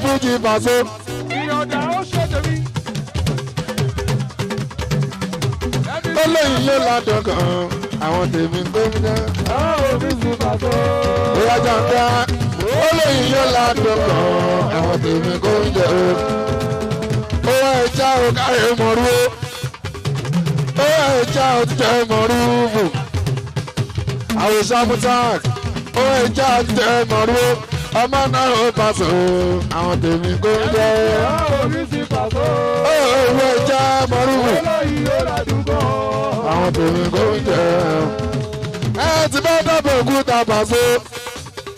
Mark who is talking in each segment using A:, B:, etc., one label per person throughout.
A: fújì pàṣẹ.
B: ìyọ̀dà ó ṣe tèmi.
A: olóyin yóò ládùn kan àwọn tèmi ń gbómi dá.
B: òbí sì pàtó.
A: bóyá jàǹdà olóyin yóò ládùn kan àwọn tèmi ń gbómi dá. owó ẹja ò káyọ̀ mọ̀rú o. owó ẹja ò tẹ̀ mọ̀rú bò. àwòsàn mutak owó ẹja ò tẹ̀ mọ̀rú o. ọmọ náà ó pàṣẹ àwọn tèmi ń gbómi dá.
B: òbí sì pàtó.
A: owó ẹja mọ̀rú bò.
B: olóyin yóò ládùúgbò.
A: àwọn tèmi kò ń jẹ ẹ ti bá dábò òkúta pàṣẹ.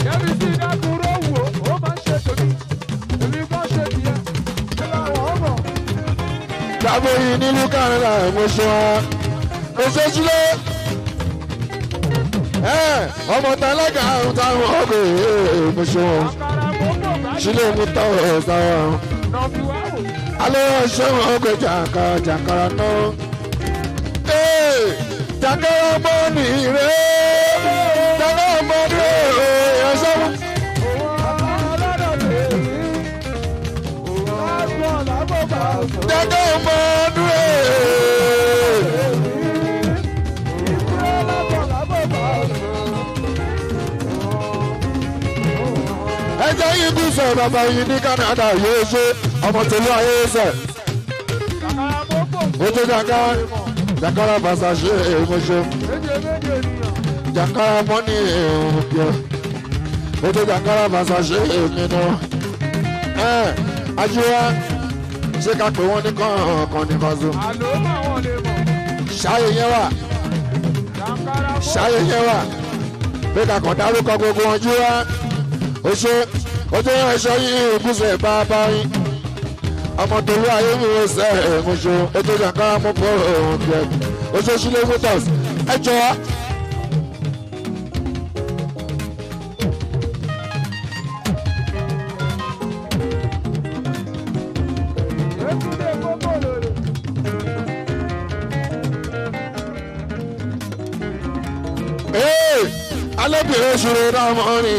B: yẹ́nì sí dákúrò wò ó máa ń ṣe tèmi. èmi kò ṣe tiẹ̀. ṣé làwọn ọmọ.
A: dábò yìí nílùú Canada mo ṣe wá mo ṣe sílé. ọmọ tálákà àrùn táwọn ọkọ̀ mo ṣe wọn
B: àkàrà mọ́tò bá
A: sílé mi tọ́ ọ̀sáwà.
B: nọ̀bí wá wò.
A: alẹ́ ṣé wọn ọkọ̀ jàǹkàrà náà. jàǹkàrà mọ́ nìyí jàǹkàrà mọ́ nìyí ẹ̀ṣọ́ wọn. Jẹ́jọ́ ọmọ ọdún ẹjẹ́ yìí kú sọ bàbá yìí ní Canada yóò ṣe ọmọ tèlú ayé ṣẹ̀. ó tó jàǹkàrà fàṣà ṣe èèmọ̀ ṣe jàǹkàrà mọ́nì èèmọ̀ pẹ̀ ó tó jàǹkàrà fàṣà ṣe èèmọ̀ náà. Ajíwá ṣé ká pè wọ́n ní kọ̀ọ̀kan ní Paso.
B: àlọ́ máa wọ́n lè mọ̀.
A: ṣáyé yẹn wà
B: jàǹkàrà mọ́.
A: ṣáyé yẹn wà pé ká kàn dárúkọ gbogbo wọn jí wá. ó ṣe ẹṣọ yìí ìbùsẹ̀ bàbá yín ọmọ tòlú ayé mi ò sẹ́ ẹ̀ mo ṣe ó tó jàǹkàrà mọ́ pọ̀ ọ̀hún bíẹ́ ó ṣe sílé motors ẹ jọ wá.
B: ètùdé kókó lòlò.
A: alẹ́bìnrin ṣòro náà mọ́ ní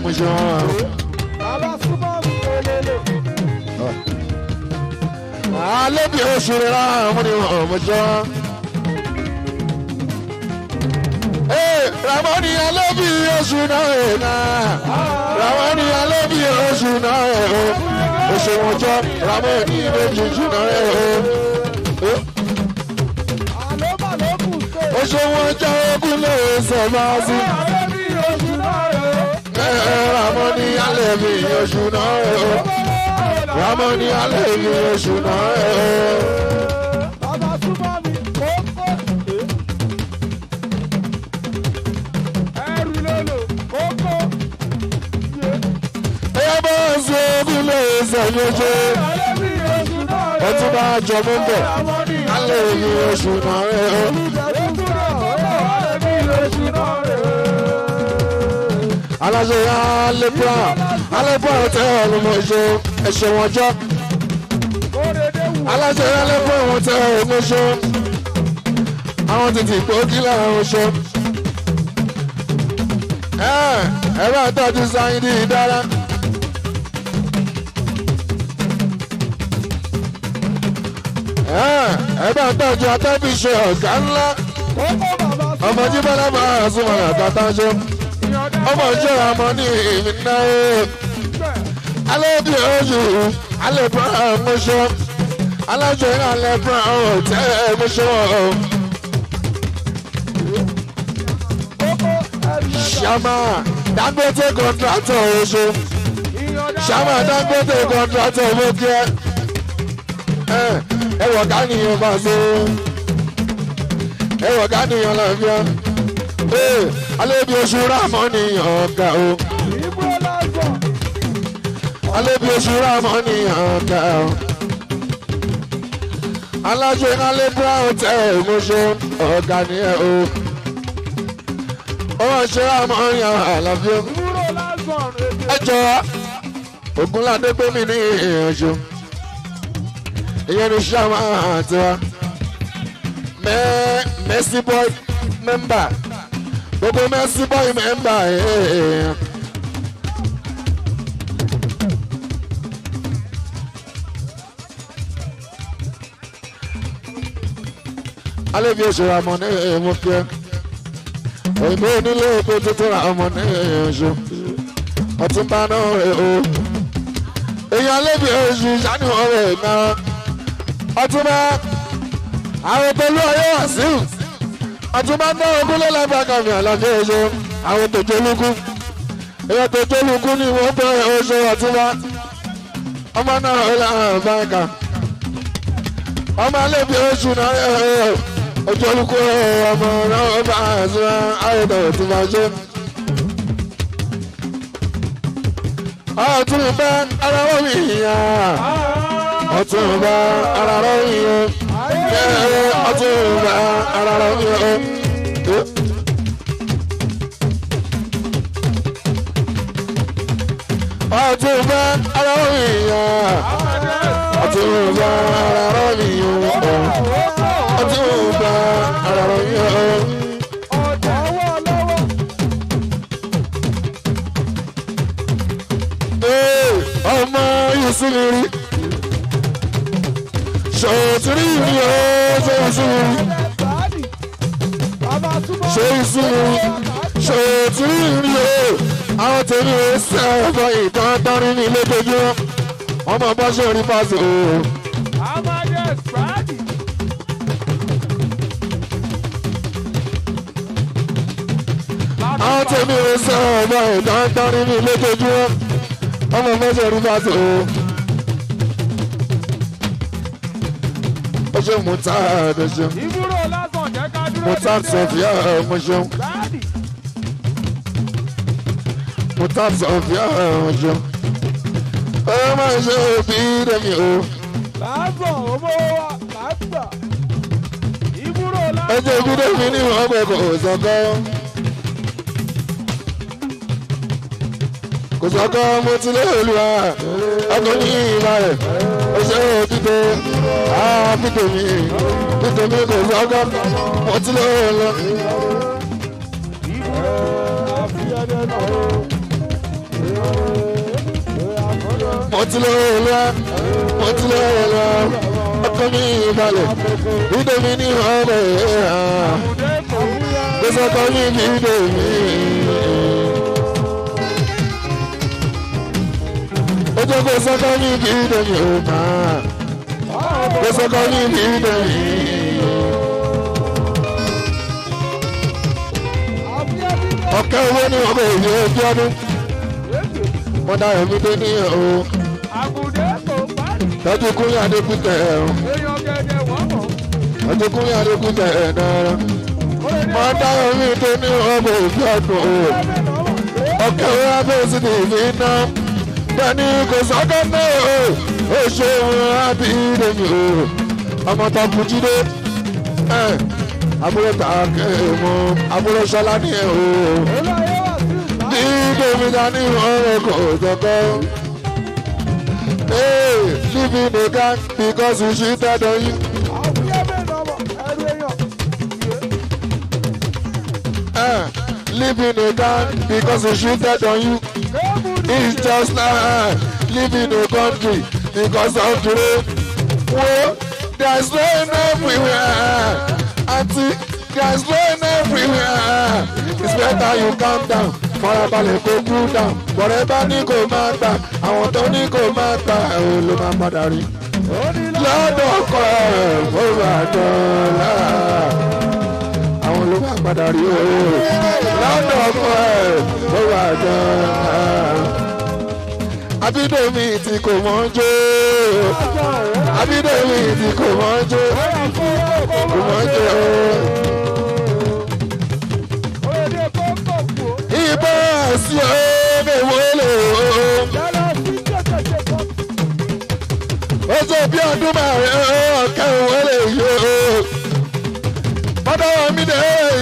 A: mo ṣe wọn.
B: bàbá súnmọ́ mi lélẹ̀.
A: alẹ́bìnrin ṣòro náà mọ́ ní mo ṣe wọn. Ramoni alẹ́bí oṣù náà ẹ̀ náà. Ramoni alẹ́bí oṣù náà ẹ̀ o. Oṣù wọn jọ Ramoni méjì oṣù náà ẹ̀ o.
B: àlọ́ mà ló kù sí.
A: Oṣù wọn jọ ogún lè sọ máa sí.
B: àlọ́ bí oṣù náà rẹ̀.
A: Ramoni alẹ́bí oṣù náà ẹ̀ o. Ramoni alẹ́bí oṣù náà ẹ̀ o.
B: bàbá súnmọ́ mi kókó. ẹrù lòlò kókó.
A: Ẹ bá ṣe ogún lè sọ yóò ṣe.
B: àlọ́ bí oṣù náà rẹ̀.
A: Ọtún bá jọ mú bọ̀. Alẹ́bí oṣù náà ẹ̀ o. Aláṣẹ alẹ́pọ̀ ọ̀tẹ́ ọ̀lùmọ̀ṣọ́ ẹ̀ṣẹ̀ wọn jọ́. Aláṣẹ alẹ́pọ̀ ọ̀tẹ́ ọ̀lùmọ̀ṣọ́ àwọn tètè pọ̀ kí láwọn ṣọ́. Ẹ bá tọ́jú sáyìn ní ìdára. Ẹ bá tọ́jú atẹ́bíṣe ọ̀gá ńlá. Ọmọ jíbọ́lá máa súnmọ́ àtàtà ṣe. Ọmọ ìṣẹ́ra mọ́ ní ìmì náà. Alẹ́bí oṣù alẹ́bùrọ̀ ọ̀mọ́ṣọ́. Aláṣẹ alẹ́bùrọ̀ ọ̀tẹ́ ọ̀mọ́ṣọ́. Ṣàmà Dangote kọ̀ntrátọ̀ oṣù. Ṣàmà Dangote kọ̀ntrátọ̀ mọ́kẹ́. Ẹ̀wọ̀ ká nìyẹn máa so. Ẹ̀wọ̀ ká nìyẹn lọ́fíà. Alẹ́bí oṣù rámọ́ ní ọ̀gá o. Alẹ́bí oṣù rámọ́ ní ọ̀gá o. Aláṣẹ alẹ́bí ọ̀tẹ́ ìmúṣọ ọ̀gá ní ẹ̀ o. Ọmọ ṣe rámọ́ ní àlàáfíà. Ẹ jọ Ògúnládé pé mi ní ìyànjú. Ìyẹn ní Ṣàmà àti wa. Mercy boy member. Gbogbo Mercy boy member alẹ́ bí oṣù àmọ́ ní èèmọ̀ kí ẹ òyìnbó onílé epo tuntun ra ọmọ ní oṣù ọtúnba náà rẹ̀ o èèyàn alẹ́ bí oṣù sani ọ̀rẹ́ náà ọtúnba àwọn tó lú ọyọ́ wàsíù ọtúnba náà ogúnlé lágbàkà mi àlàfé oṣù àwọn tó jólúkú èèyàn tó jólúkú ni wọ́n bẹ̀rẹ̀ oṣù ọtúnba ọmọ náà ọ̀la báńkà ọmọ alẹ́ bí oṣù náà rẹ̀ ojú olùkọ́ ọmọ náà bá àṣírà ayọ̀dọ̀ tí máa ṣe. ọtún bá ara rọ̀ mí yá ọtún bá ara rọ̀ mí yá ọtún bá ara rọ̀ mí yá. ọtún bá ara rọ̀ mí yá ọtún bá ara rọ̀ mí yá. ọtún bá ara rọ̀ mí yá. ọmọ Yusuf rí ṣòtúrí mi ó ṣe Yusuf rí ṣe Yusuf rí ṣòtúrí mi ó àwọn tèmi ò sẹ́ẹ̀bọ̀ ìtàn tọ́rí mi lójoojúmọ́ ọmọ bá ṣe rí pàṣẹ o. àwọn tèmi ò sẹ́ẹ̀bọ̀ ìtàn tọ́rí mi lójoojúmọ́ ọmọ mẹ́sẹ̀ rí bá tó o ṣe mùtá ẹ̀dẹ̀ṣẹ̀ mùtá sọ̀fíà ẹ̀mọ̀ṣẹ̀ mùtá sọ̀fíà ẹ̀mọ̀ṣẹ̀ ẹ máa ṣe òbí dẹ̀mí o. ẹ jẹ́ òbí dẹ̀mí ní ìwọ̀n ọgbẹ́ kò sọ̀kọ́. kò sọ́kọ́ mo ti lé olúwa ọkọ̀ ní ìlà rẹ̀ ó ṣe é títò títò mi kò sọ́kọ́ mo ti lé olúwa. mo ti lé olúwa ọkọ̀ ní ìbàlẹ̀ títò mi ní ọ̀rẹ́ kò sọ́kọ́ ní títò mi. ojú kò sọ́kọ́ ní kí dẹ̀mí ò máa kò sọ́kọ́ ní kí dẹ̀mí. ọ̀kẹ́ owó ní ọkọ̀ èyí ojú ọdún wọ́n dá ẹ̀mí dé ní o. tọ́jú kúnlẹ̀ adékútẹ̀ ẹ̀rùn tọ́jú kúnlẹ̀ adékútẹ̀ ẹ̀dára wọ́n dá ẹ̀mí dé ní ọkọ̀ èyí ọdún o. ọ̀kẹ́ owó abẹ́sí ní ìfín náà bẹ́ẹ̀ni kò sọ́kọ́ náà ó ṣe wọn àbí ìdèmí o ọmọ tó kú jíde àbúrò tààkẹ́ mọ́ àbúrò ṣọlá ní ẹ̀ o ní ìdèmí dání ọ̀rọ̀ kò sọ́kọ́ living the gang because we cheated on you. Living the gang because we cheated on you. It's just like living in a country because of the rain. Well, there's rain everywhere. Auntie, there's rain everywhere. It's better you calm down. Farabalẹ̀ kó cool down. Whatever ní kò máa gbà, àwọn tó ní kò máa gbà, ò ló máa padà rí. Lọ́dọ̀ ọkọ̀ ẹ̀ ó wà dọ́là. Àwọn ló máa padà rí o. Lọ́dọ̀ ọkọ̀ ẹ̀ ó wà dọ́là. Abídèmí tí kò mọ̀ jó Abídèmí tí kò mọ̀ jó kò mọ̀ jó. Ìbọn àti ọ̀ọ́dẹ wọlé o. Ó jẹ́ bí ọdún márùn-ún ọ̀kẹ́ wọlé yìí o. Bọ́dọ̀ mi dé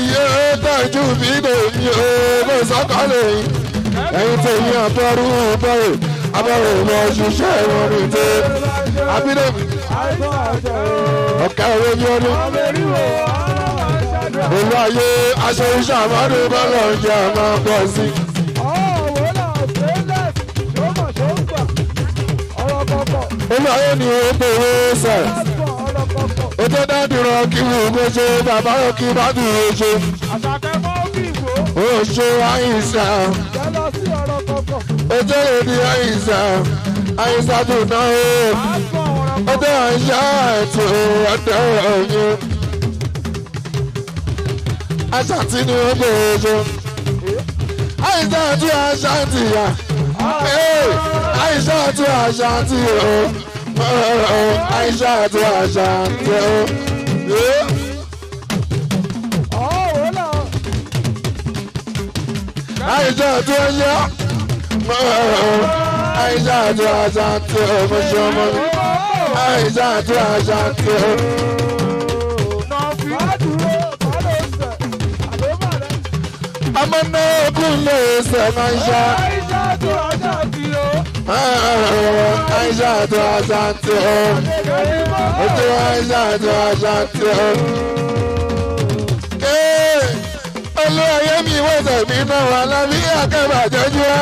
A: yìí o tọ́jú mi dè mí o. Mo sọ́kọ́ lè yín. Ẹ̀yin tèmi àbọ̀rú bọ̀rẹ̀. Abẹ́rẹ́ ìmọ̀ ṣiṣẹ́ ìwọ̀n ní tẹ́ Abídèmí ọ̀kẹ́ owó ní ọdún olú ayé aṣọ iṣẹ́ àmọ́dún bọ́lọ̀ ń jẹ́ àmọ́ pọ̀ sí. olú ayé ni ó gbòòrò sẹ̀ ó tó ṣe dádìrọ̀ kí wù kó ṣe bàbá rẹ̀ kí bá dùn ó ṣe.
B: Àṣàkẹ́ mọ́ kí ìwò.
A: Ó ṣe àyíṣà.
B: Jẹ́ lọ sí ọ̀rọ̀ kọ̀ọ̀kan.
A: Ó jẹ́ èdè àyíṣà. Àyíṣà tó náà ó.
B: Àgbọ̀n ọ̀rọ̀
A: Ó jẹ́ àyíṣà ètò ọ̀dọ́ ọ̀yẹ́. Àṣà tí ni ó gbé oṣù. Àyíṣà tí àṣà ti yà. Àyíṣà tí àṣà ti o. Àyíṣà tí àṣà ti o. Àyíṣà tí ó yá. Àyíṣà tí àṣà ti o. Mo ṣe ọmọ mi. Àyíṣà tí àṣà ti o. Ọmọ náà kún lè ṣe máa ń ṣá. Àyíṣà tó àṣà ti o. Àyíṣà tó àṣà ti o. Ojú Àyíṣà tó àṣà ti o. Olúwayé mi wọ́sẹ̀ mi náà wà lábí akẹ́bàjẹ́jú wá.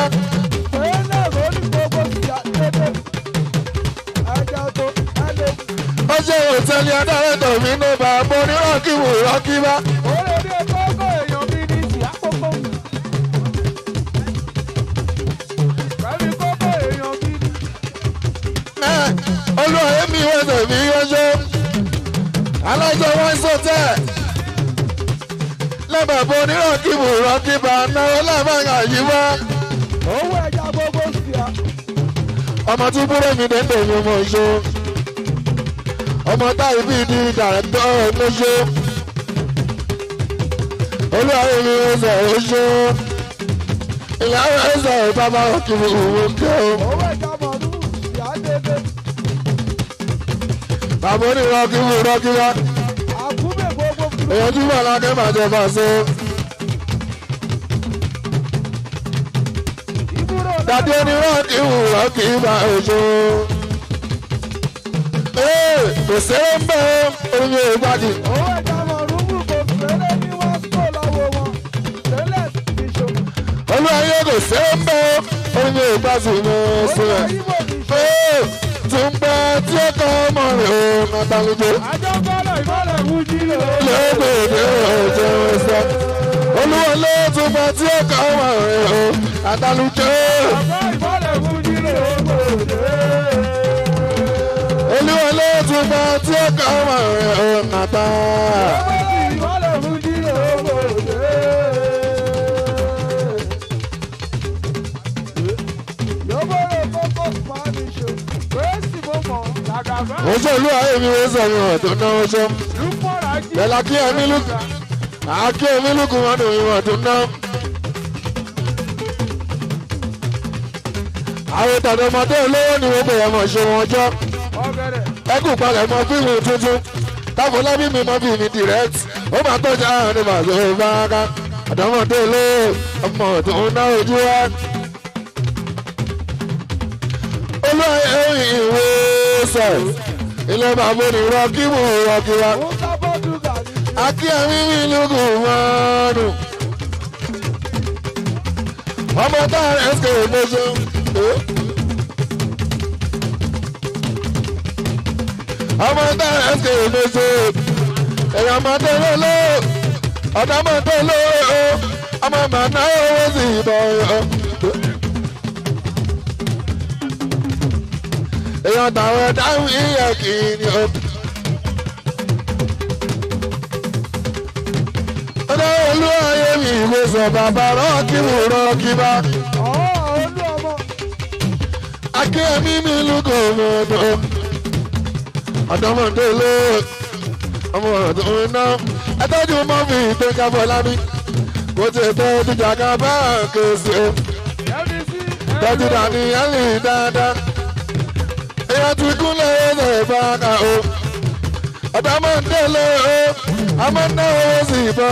A: Ó ṣe òtẹ́lẹ̀ adáwọ̀tò mi ní bàbá onírọ̀kìwò rọ́kìbá. Olúwayé mi wọ́sẹ̀ mi yọjọ́. Alájọ wọn sọtẹ́. Lẹ́bàbọ̀ onírọ̀kìwò rọ́kìbá náà lábàgà yìí wá.
B: Owó ẹja gbogbo sí a.
A: Ọmọ tí búrẹ́ mi dé tèmi mọ̀ ṣó. Ọmọ táyì bíi di dàrẹ́tọ̀ lóṣó. Olúwayé mi wọ́sẹ̀ oṣó. Ìyàwó ẹ̀sẹ̀ bàbá òkìwò òwò kẹ́ o.
B: Owó ẹja mọ̀ọ́dún ìyá dédé.
A: Bàbá onírọ̀kìwò rọ́kìbá.
B: Àkúbẹ̀ gbogbo fún
A: Èèyàn tí wọ́n lákẹ́ bàjẹ́ bá ṣe.
B: ìbúrò
A: Dàdé onírọ̀kìwò rọ́kìbá oṣó. Kò sẹ́rẹ̀ ń bẹ́ orin ìgbàdì.
B: owó ẹja mọ̀ọ́dún kò fẹ́rẹ́ ní wọ́n sọ lọ́wọ́ wọn. Tẹ́lẹ̀ ti ṣo.
A: Olúwayé kò sẹ́rẹ̀ ń bẹ́ orin ìgbàdì ní sílẹ̀.
B: Ìbò ní ṣo.
A: Tún pẹ́ tí ó kọ́ ọmọ rẹ̀ ó nàtàlùjọ.
B: Àjọ bọ́lá ìbọ̀lẹ̀ wú jí lò.
A: Lébèdè ọ̀jẹ̀ ẹsẹ̀. Olúwọlé tún pẹ́ tí ó kọ́ ọmọ rẹ̀ ó nàtàlùjọ.
B: Àjọ ìbọ̀lẹ̀ wú jí lò.
A: Olúwọlé tún pẹ́ tí ó kọ́ ọmọ rẹ̀ ó nàtà.
B: Ìbọ̀lẹ̀ wú jí lò. Yọ̀bọ̀lẹ̀ kọ́kọ́ pa ní ṣo. Wẹ́ẹ̀sì mo mọ̀ làgàbá.
A: Oṣù Olúwayé mi wọ́n sọ ìwọ̀n tó náwó ṣọ́.
B: Lúpọ̀rà jí.
A: Bẹ̀lá kí ẹ̀mí lùkù. Àkí ẹ̀mí lùkù wọn ní ìwọ̀n tó ná. Àwọn ìtàn ọmọdé olówó ni wọ́n bẹ̀rẹ̀ mọ̀ ṣe wọn jọ́.
B: Ọ̀gẹ̀dẹ̀.
A: Ẹkùn palẹ̀ mọ fíìmù tuntun. Táfọlábí mi mọ fíìmù direct. Ó máa tọ́jú àwọn ní màá lóore báraká. Àdánwòdé olówó ọmọ tó ń ná ojú wa. Olúwayé ìwé sẹ̀. Ilé bàbá ni rọ́kìmù rọ́kìwá.
B: Ó sábọ́ dùgbà ní ṣe.
A: Akí ẹ̀mí mi lùkù wọn nù. Ọmọ táà rẹ̀ ṣe ìmọ̀ṣọ́. Ọmọ táà rẹ̀ ṣe ìmọ̀ṣọ́. Èèyàn ọmọdé lóló. Ọ̀dọ́mọdé lóló. Ọmọ màná owó sì bọ̀ ọ́. Èèyàn tàwọn ẹ̀dáhùn ìyẹ̀ kì í ni ó. Ọ̀dọ́ Olúwayé mi ìwé sọ bàbá rọ́ọ̀kìmù rọ́ọ̀kìbá.
B: Olú ọmọ.
A: Akínyẹmí mi lùkọ̀ ọmọdé. Ọ̀dọ́mọdé ló ọmọ ọ̀dọ́ iná. Ẹtọ́jú mọ́fì tó jábọ̀ lábí. Kò tí ì tẹ́ ojújà ká bá kèsì o. Tọ́jú dání ẹ̀lì dáadáa. Èèyàn ti kúnlẹ̀ ẹ̀sẹ̀ ìbáka o. Ọ̀dọ́mọdé ló ọmọ náà ó sì bọ́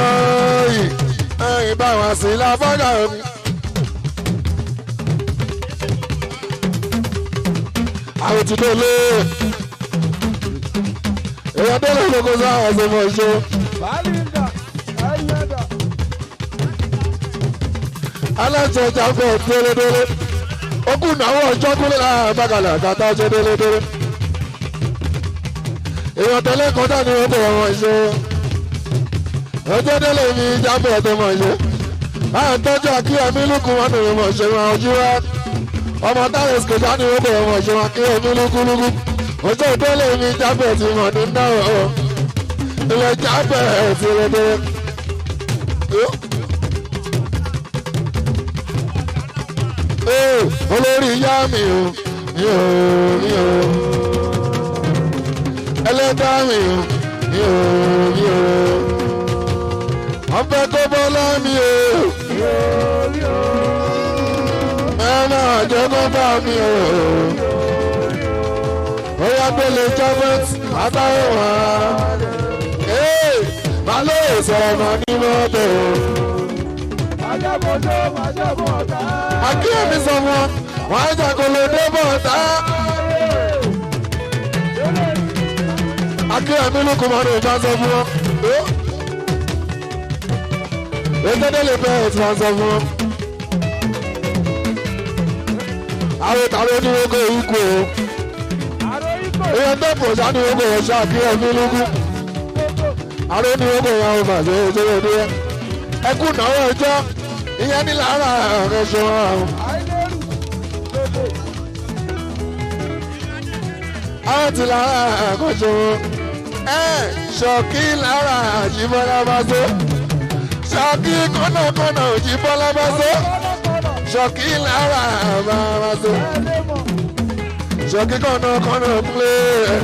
A: yìí. Ẹ̀yìn bá wọn sí láfọ́gà mi. Àwọn ti dé lé. Èèyàn dé lóko kó sáà ṣe mọ̀ ṣó.
B: Bàálì ń dà. Ẹyẹ dà.
A: Aláṣẹ ìjà fẹ́ délédélé. Ó kù náwó ọjọ́ kúlẹ̀ láàrin bàgàlà kàtà ṣe délédélé. èèyàn tẹ́lẹ̀ kan dání ó bọ̀ wọ́n ṣe ọjọ́ délé mi jábọ̀ tó mọ̀ ṣe máa ń tọ́jú àkíyèmí lùkù wọn nìyẹn mọ̀ ṣe wọn ojú wa ọmọ táwọn èsìkò dání ó bọ̀ wọ́n ṣe wọn àkíyèmí lùkúlùkù ọjọ́ délé mi jábọ̀ tí mọ̀ ní náà ilẹ̀ jábọ̀ ti rẹ̀ dé. olórí ìyá mi ò ẹlẹ́dá mi ò ọbẹ̀ tó bọ́lá mi ò ẹ̀rọ àjẹmọ́ bá mi ò bóyá gbélé jọ́bẹ́tì àtàwọn wà máa lè sọ̀rọ̀ náà ní mọ́tò. Akíyèmí sọ wọn, wọ́n á jà kó lè dé bọ̀ọ̀tá. Akíyèmí ló kó mọ́ ní ìjà sọ fún wọn. Ètòdé lè bẹ́ẹ̀ tí wọ́n sọ fún wọn. Àwọn ìtàlẹ́ oníwógó ikú o. Ìyẹn tó pò sáni wógó ọ̀ṣọ́ Akíyèmí lógún. Àwọn oníwógó ìyá wọn bàjẹ́ òṣèré ní ẹ. Ẹkú náwó ẹjọ́ ìyẹn ní lára ẹ̀rọ ṣe wọn. Àwọn ti lára ẹ̀kọ́ ṣe wọn. Ṣọ̀kí lára àjíbọ́lá bá tó. Ṣọ̀kí kọ́nàkọ́nà òjíbọ́lá bá tó. Ṣọ̀kí lára bá tó. Ṣọ̀kí kọ́nàkọ́nà kúlẹ̀.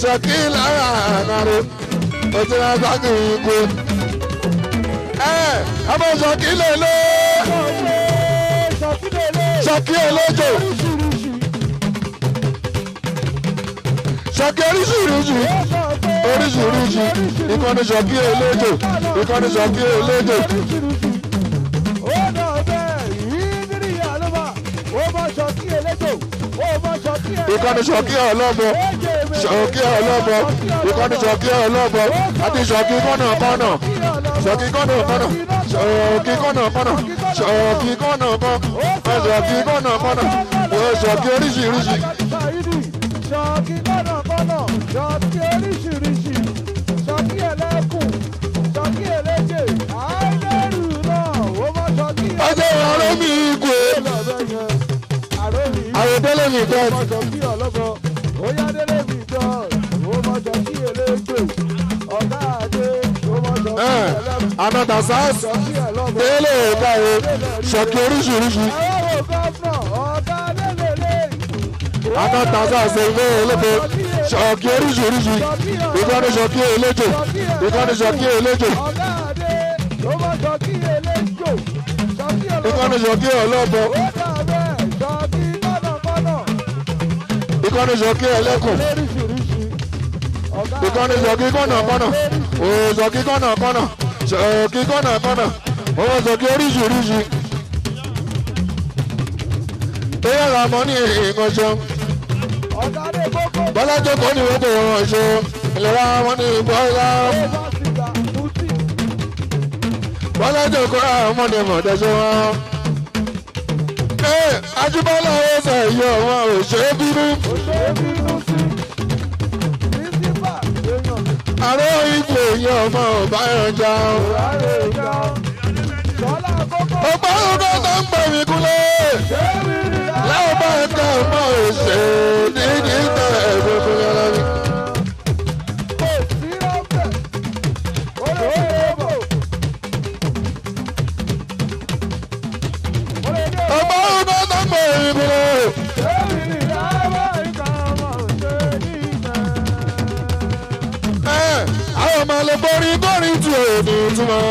A: Ṣọ̀kí lára ànàrò òtí wọn sáàkì ikú. Ọmọ ṣọ̀kí lèlé. Ṣọ̀kí eléjò. Ṣọ̀kí oríṣiríṣi. Oríṣiríṣi. Ìkànnì ṣọ̀kí eléjò. Ìkànnì ṣọ̀kí eléjò. Ìkànnì ṣọ̀kí ọlọ́mọ. Ṣọ̀kí ọlọ́mọ. Ìkànnì ṣọ̀kí ọlọ́mọ. Àti ṣọ̀kí kọ́nàkọ́nà. Ṣọ̀kí kọ́nàkọ́nà. Ṣọ̀kí kọ́nàkọ́nà. Ṣọ̀kí kọ́nàkọ́nà. Ṣọ̀kí kọ́nàkọ́nà. Ṣọ̀kí oríṣiríṣi.
B: Ṣọ̀kí kọ́nàkọ́nà. Ṣọ̀kí oríṣiríṣi. Ṣọ̀kí ẹlẹ́kùn. Ṣọ̀kí eléjè. Àìlérù náà ó mọ ṣọ̀kí.
A: Ọjọ́ ìrọ̀lẹ́ mi igwe. Àròdélé mi bẹ́ẹ̀.
B: Ṣọ̀kí ọlọ́gọ́. Óyá délé mi jọ. Ó mọ ṣọ̀kí eléjè. Ọ̀gá àdé. Ó mọ ṣọ̀kí ẹlẹ́kùn.
A: Another SARS. Délé ẹ̀ka ẹ̀. Ṣọ̀kí oríṣiríṣi. Another SARS ilé elépo. Ṣọ̀kí oríṣiríṣi. Ìkànnì ṣọ̀kí eléjò. Ìkànnì ṣọ̀kí eléjò. Ìkànnì ṣọ̀kí ọlọ́bọ. Ìkànnì ṣọ̀kí ẹlẹ́kùn. Ìkànnì ṣọ̀kí kọ́nàkọ́nà. Ṣọ̀kí kọ́nàkọ́nà. Ṣọ̀kí kọ́nàkọ́nà. Owó ṣọ̀kí oríṣiríṣi. Eyé ra mọ́ ní ìkànṣẹ́. Bọ́lá jókòó ní wọ́pọ̀ wọn ṣe. Ìlera wọn ní bọ́lá. Bọ́lá jókòó àwọn ọmọdé mọ̀ọ́dẹ́sẹ̀ wọn. Ajíbọ́lá ẹsẹ̀ yọ wọn ò ṣe é bínú. Àrò ìgbò yọ ọmọ ọba ẹja. Ọba ọdún tó ń pè mí kúlẹ̀. Láwọn bá ẹ̀ka ọmọ òṣè nídìí ìtàn ẹ̀gbọ́n fún yàrá mi. Ọba ọdún tó ń pè mí kúlẹ̀. Àwọn ọmọ lè borí borí tí ò ní túmọ̀.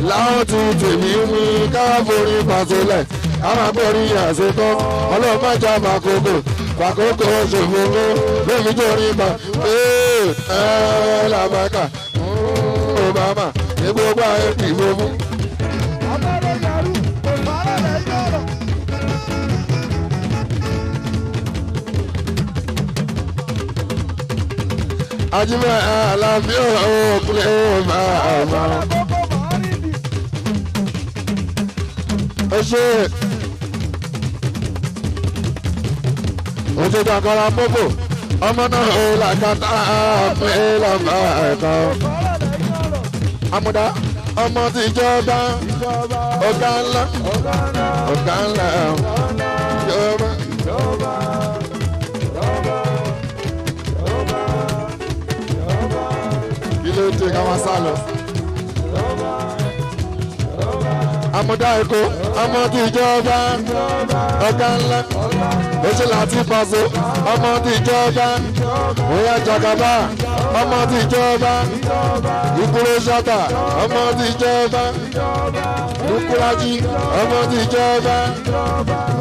A: Láwọn ti tèmi wí ká borí pàṣẹlẹ̀. A máa borí àṣetọ́. Ọlọ́run má já màkókò. Màkókò ṣòfò lómi jórí pa. Làbàkà Obama ní gbogbo ayé kì í gbogbo. Ajime àlàáfíà òkúlẹ̀ bàbá. Ẹ ṣe oṣù jàǹkàrà pópò ọmọ náà ó làkàtà pé lọ́ba ẹ̀kọ́. àmúdá ọmọ tí ìjọba ọ̀gá ńlá ọ̀gá ńlá ìjọba. kí ló dé ká wá sá lọ. àmúdá èkó ọmọ tí ìjọba ọ̀gá ńlá oṣù láti pàṣẹ ọmọ tí ìjọba òyà jagaba ọmọ tí ìjọba ìkúrò ṣáta ọmọ tí ìjọba ìkúrájí ọmọ tí ìjọba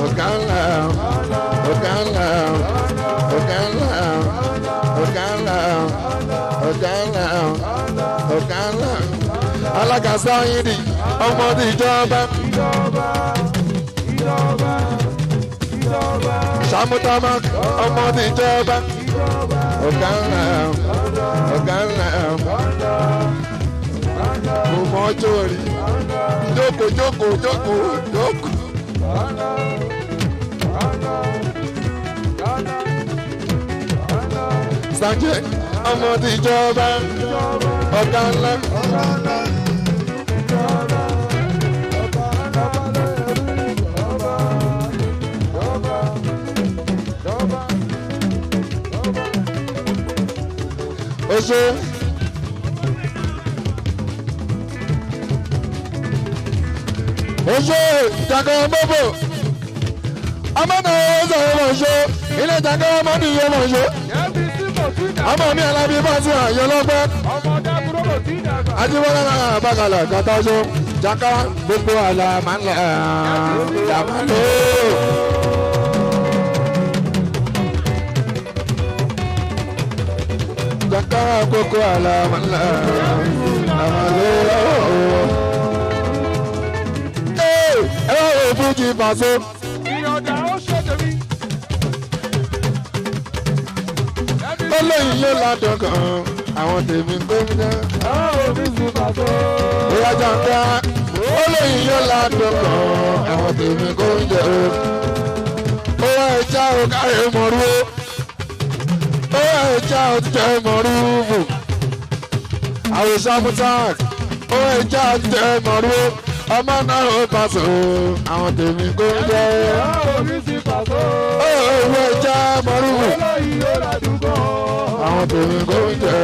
A: ọ̀gá ńlá ọ̀gá ńlá ọ̀gá ńlá ọ̀gá ńlá ọ̀gá ńlá ọ̀gá ńlá alága sáyidì ọmọ tí ìjọba sàmútàmá ọmọ tí ìjọba ọ̀gá ńlá ọ̀gá ńlá kò mọ ọjọ́ rí jókòó. Sanje ọmọ tí ìjọba ọ̀gá ńlá. Oṣù jàǹkà mọ́bò ọmọ náà ó sọ̀rọ̀ mọ̀ṣọ́ ilé jàǹkà ọmọ ní iye mọ̀ṣọ́ ọmọ mi alábí bá ti àyè lọ́gbẹ́ ajíbọ́lá náà bàgàlà kàtàṣọ jàǹkà gbogbo àlà máa ń lẹ̀ dàmálò. Jàǹkà gbogbo àlà máa ń lẹ̀ dàmálò. ẹ wá wo fújì pàṣẹ.
B: ìyọ̀dà ó ṣe tèmi.
A: olóyìn yóò ládùn kan àwọn tèmi gómìnà. bóyá jàǹkà olóyìn yóò ládùn kan àwọn tèmi gómìnà. owó ẹja ò kárí mọ̀rú o. owó ẹja ò tẹ̀ mọ̀rú o. àwòsàn mutak owó ẹja ò tẹ̀ mọ̀rú o. ọmọ náà ó pàṣẹ àwọn tèmi gómìnà. owó ẹja mọ̀rú o. àwọn tèmi gómìnà.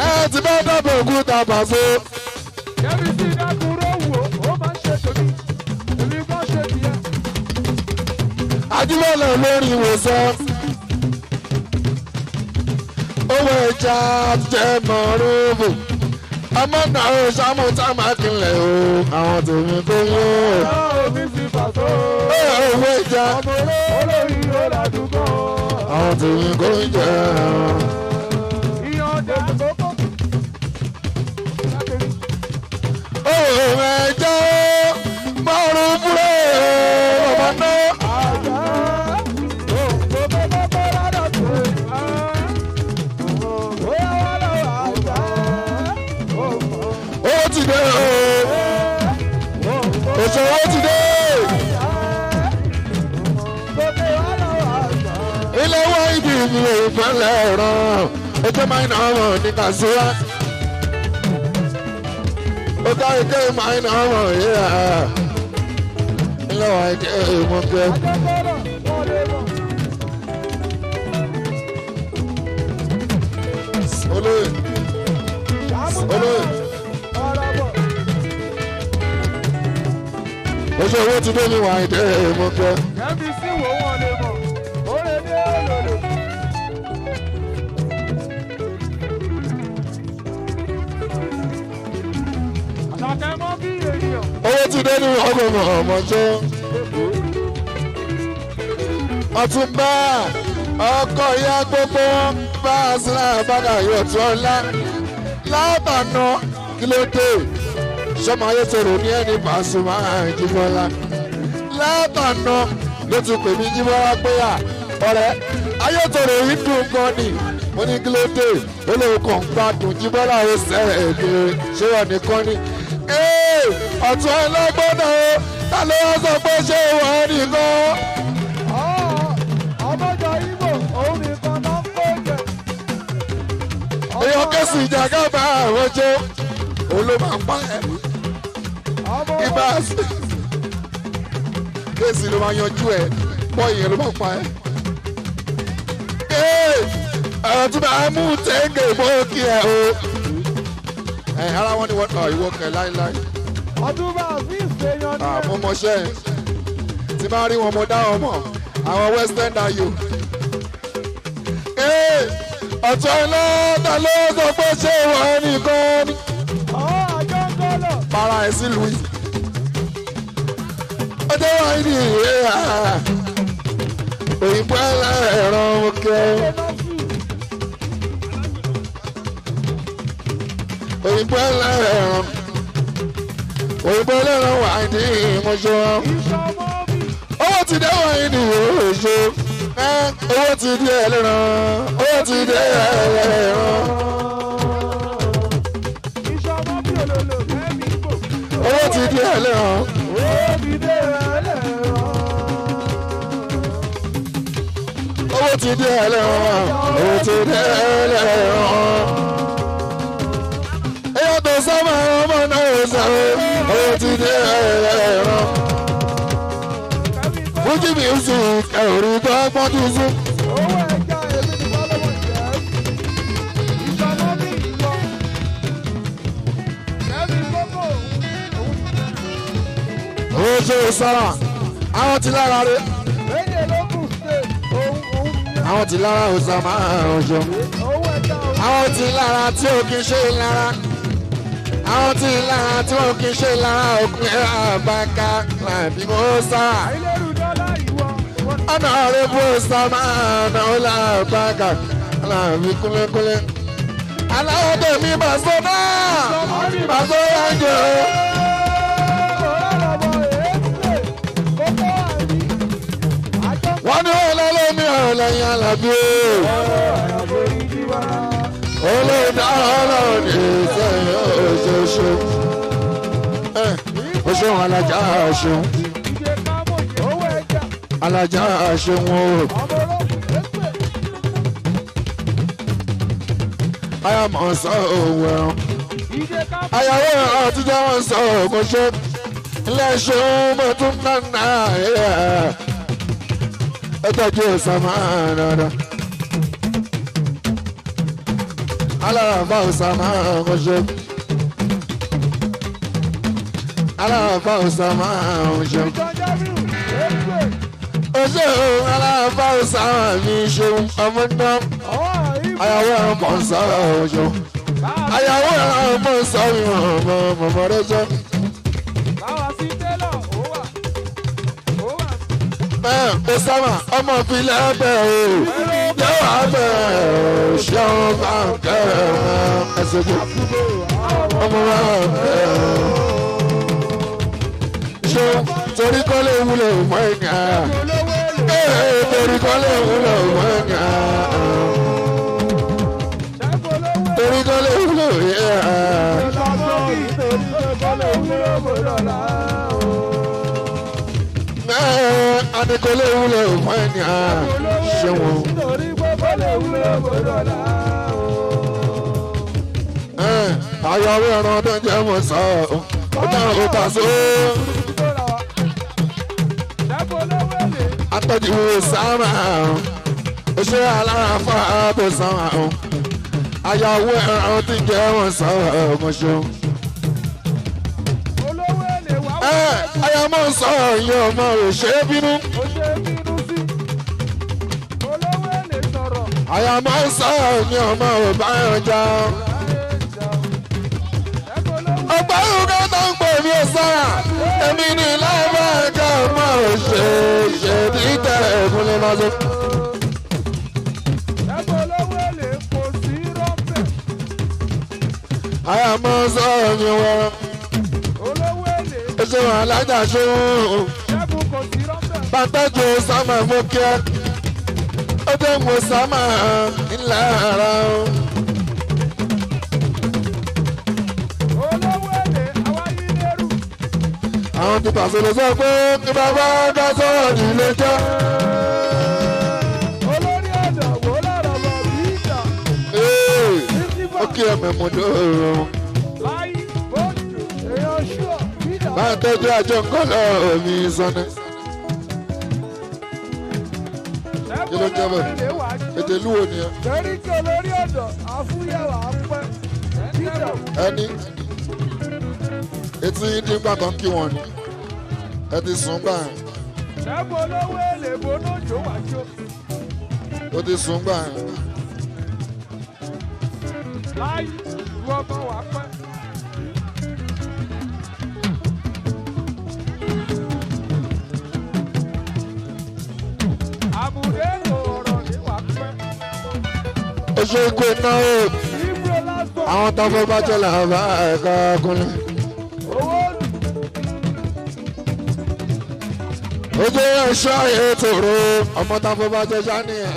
A: ẹ ti bá dábò òkúta pàṣẹ.
B: Kẹ́mi sí dákúrò wò ó máa ń ṣe tòní, èmi kọ́ ṣe tiẹ̀.
A: Ajíbọ́lá lórí ìwòsàn. owó ẹja jẹ́ mọ̀rúbù. ọmọ náà ó ṣàmú támákìlẹ̀ o. àwọn tèmi gómìnà.
B: Omi sí pàṣẹ.
A: owó ẹja.
B: Olórí ó ládùúgbò.
A: àwọn tèmi gómìnà.
B: Ìyọ̀dà àkókò.
A: owó ẹja mọ̀rúbù ọmọ náà. ó ti dé o. òṣèré ti dé. ilé wá ibi mi ò fẹ́lẹ̀ ràn ọjọ́ máa ń nà ọmọ ní kàṣíwá. ó ká ike máa ń nà ọmọ yíyá. ilé wá ike mọ̀ kẹ́. olóyè olóyè oṣù owó ti dé ní wà ike mọ̀ kẹ́.
B: Kẹ́mi sí wò wọ́n lè mọ̀, ó lè dé òlòlò. Àṣàkẹ́ mọ́ bí èèyàn.
A: owó ti dé ní ọgbọ̀n ọmọjọ́. ọ̀túnba ọkọ̀ ìyá gbogbo bá a sílẹ̀ àbága yóò tún ọ̀la látànà kí ló dé sọmọ ayé tòrò ní ẹni Pasuma Jíbọ́lá látànà ló tún pè mí Jíbọ́lá pé à ọ̀rẹ́ ayé tòrò yìí dùn gan ni mo ní kí ló dé olóòkàn gbádùn Jíbọ́lá ó sẹ́rẹ̀ èdè ṣé wọ́n nìkan ni ọ̀tún ẹlẹ́gbọ́n náà ta ló wá sọ pé ṣé wọ́n nìkan.
B: Ọmọ
A: kéésì jàgàbá àwọn jẹ́ òun ló máa pa ẹ́ ibà kéésì ló máa yanjú ẹ̀ bọ́ọ̀yì yẹn ló máa pa ẹ́. ọ̀rọ̀ tí màá mú tẹ́ǹgẹ̀ mọ́ kí ẹ o. ara wọn ni wọ́n tọ̀ ìwọ kẹ̀ láíláí.
B: ọdún bá fi ìṣèyàn ní ẹ.
A: mo mọṣẹ́ tí máa rí wọn mo dá wọn mọ̀ àwọn western ayo. ọ̀tọ̀ iná ta ló sọ pé ṣé wọ́n nìkan ni.
B: àjọ ń kọ́lọ̀.
A: para ẹ̀ sí louis. ọjọ́ wa ní ìwé òyìnbó ẹlẹ́rọ òkè. òyìnbó ẹlẹ́rọ òyìnbó ẹlẹ́rọ wà ní ìmọ̀ṣọ́. owó ti dé wọ̀nyí ní ìwé owó ti dé ẹlẹ́rọ owó ti dé ẹlẹ́rọ. owó ti dé ẹlẹ́rọ. owó ti dé ẹlẹ́rọ owó ti dé ẹlẹ́rọ. èèyàn tó sábà ọmọ náà sáré owó ti dé ẹlẹ́rọ. Fuji music ẹ̀rí tó gbọ́n ti sún.
B: owó ẹja èmi ti bọ́ lọ́wọ́ ìjẹ́ ìṣọ̀nà bí ìjọ ẹ̀mí gbogbo
A: owó ṣe é sára àwọn ti lára rẹ.
B: méje ló kù ṣe òun
A: àwọn ti lára Osama ọjọ́.
B: owó ẹja òun.
A: àwọn ti lára tí ò kí ń ṣe lára. àwọn ti lára tí ò kí ń ṣe lára òkun ẹ̀ àbáká làbí mo sá.
B: àìlérù dọ́là ìwọ.
A: ọ̀nà rẹ̀ bó Osama náà làbáká làbí kúlẹ̀kúlẹ̀. aláwọ̀ tèmi bàṣọ náà bàṣọ yànjọ. wọ́n ní ọlọ́lọ́mí ọ̀lẹ́yìn alábí olóòdà ọlọ́ọ̀dẹ sẹ́yìn oṣooṣù oṣù alájà aṣọ alájà aṣọ wọn o. ayamọ̀ sọ òwò ẹ̀rọ ayàwó ẹ̀rọ àtijọ́ wọn sọ òkòṣe ilé ẹ̀ṣọ́ mọ́tún náà ẹtọ́jú Osama dada alárànfà Osama ọ̀ṣẹ́ alárànfà Osama ọ̀ṣẹ́ ọṣẹ́ alárànfà Osama mi ṣeun ọmọ náà ayàwó ẹ̀rọ pọ̀ ń sọ̀rọ̀ ọ̀ṣọ́ ayàwó ẹ̀rọ pọ̀ ń sọ̀rọ̀ ọmọ mọ̀mọ́rẹ́ jẹ́. Osama ọmọ ìpínlẹ̀ ẹgbẹ́ o yóò wá bẹ̀ ṣeun bá ń kẹ́ ẹsẹ̀ jù ọmọ bá ń kẹ́ ṣeun torí kọ́ lè wúlò mọ́ ẹ̀yà torí kọ́ lè wúlò mọ́ ẹ̀yà torí kọ́ lè wúlò ẹ̀yà. Adékọ́lé wúlò fún ẹni ṣe wọn. Ayọ̀wé ọ̀rọ̀ ọdún jẹ́ mọ̀ sọ ọ́ dáhùn ó tà só. Atọ́jú sáàmà ó ṣe aláǹfà tó sáàmà ó. Ayọ̀wé ọ̀rọ̀ tí jẹ́ mọ̀ sọ ọ́ mọ̀ ṣe. Ayọ̀mọ̀ sọ ìyẹn ọmọ rẹ̀ ṣe é bínú. Ayọ̀mọ̀ sọ ìyẹn ọmọ rẹ̀ bá yàn já. Ọgbà ìrúkọ tó ń pè mí sára. Èmi ní láìpẹ́ ẹ̀ka ọmọ rẹ̀ ṣe dídẹ̀ ìkúnlẹ̀ máa lọ. Ayọ̀mọ̀ sọ ìyẹn wọ́n. Ṣé wọn alájà ṣe wọn? Pàtàkì Osama mú kí ẹ. Ó dé mú Osama ńlá ara o. Àwọn ti pàṣẹ lè sọ pé kí bàbá dá sọ̀rọ̀ nílé jẹ́. kí ẹ̀mẹ̀mọ̀dọ́.
B: láyé bóòlù èèyàn ṣùọ́ bídà.
A: Máa tọ́jú àjọ nǹkan lọ́wọ́ mi sọ́nà. Kí ló jẹ́ bẹ́ẹ̀? Ètè lúwo ni ẹ.
B: Jẹ́ríkẹ́ olórí ọ̀dọ̀ àfúyẹ̀wò àpẹ́ bídà.
A: Ẹni etí dín gbàgbọ́n kí wọ́n ni. Ẹ ti sùn gbà yẹn.
B: Ṣẹ́gun olówó èlé bonójó wájú.
A: Ó ti sùn gbà yẹn.
B: Láyé ìwọ kan wà pẹ́. Àbùdé ọ̀rọ̀ ní wà pẹ́.
A: Ó ṣe ikú iná o.
B: Ibro lásán.
A: Àwọn tó fẹ́ bá jẹ́ làwọn bá ẹ̀ka kúnlẹ̀.
B: Owó lù.
A: Ojú ẹ̀ṣọ́ ètò ro ọmọ tó fẹ́ bá jẹ́ sani ẹ̀.